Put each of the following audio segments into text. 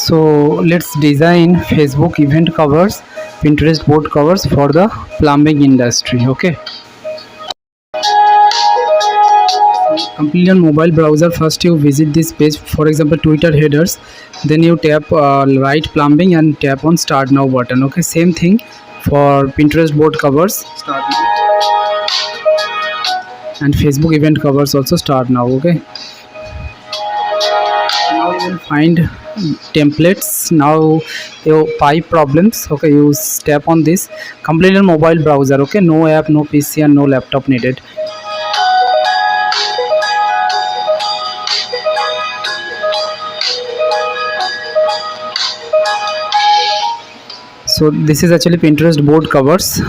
So let's design Facebook event covers, Pinterest board covers for the plumbing industry. Okay, completely on mobile browser. First you visit this page, for example Twitter headers, then you tap right plumbing and tap on start now button. Okay, same thing for Pinterest board covers, start now, and Facebook event covers also start now. Okay, now you will find templates. Now your pipe problems. Okay, you tap on this, completely on mobile browser. Okay, no app, no PC and no laptop needed. So this is actually Pinterest board covers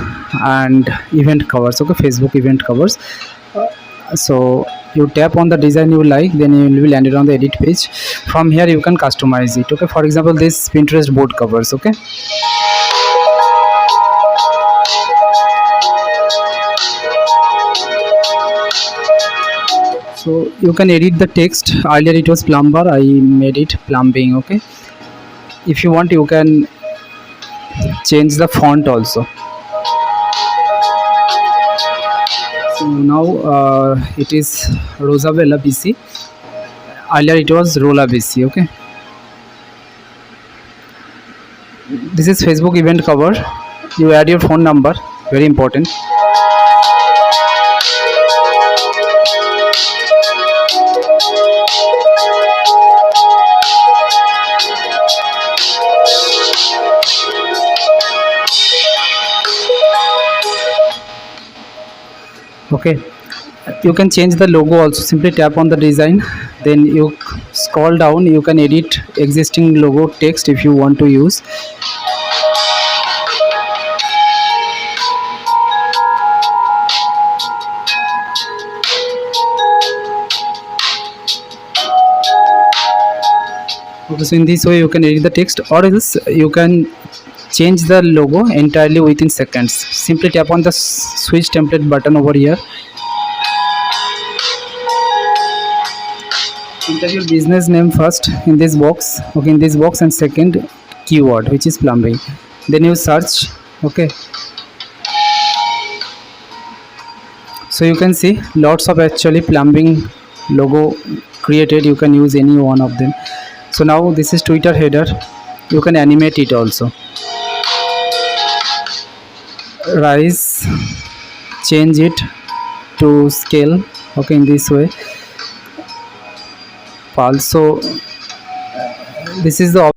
and event covers. Okay, Facebook event covers. So you tap on the design you like, then you will land it on the edit page. From here you can customize it. Okay, for example this Pinterest board covers. Okay, so you can edit the text. Earlier it was plumber, I made it plumbing. Okay, if you want you can change the font also. So now it is Rosabella BC. Earlier it was Rola BC. Okay, this is Facebook event cover. You add your phone number, very important. Okay, you can change the logo also. Simply tap on the design, then you scroll down, you can edit existing logo text if you want to use. Okay, so in this way you can edit the text, or else you can change the logo entirely within seconds. Simply tap on the switch template button over here. Enter your business name first in this box. Okay, in this box, and second keyword which is plumbing. Then you search. Okay, so you can see lots of actually plumbing logo created. You can use any one of them. So now this is Twitter header. You can animate it also. Rise, change it to scale. Okay, in this way. Also, this is the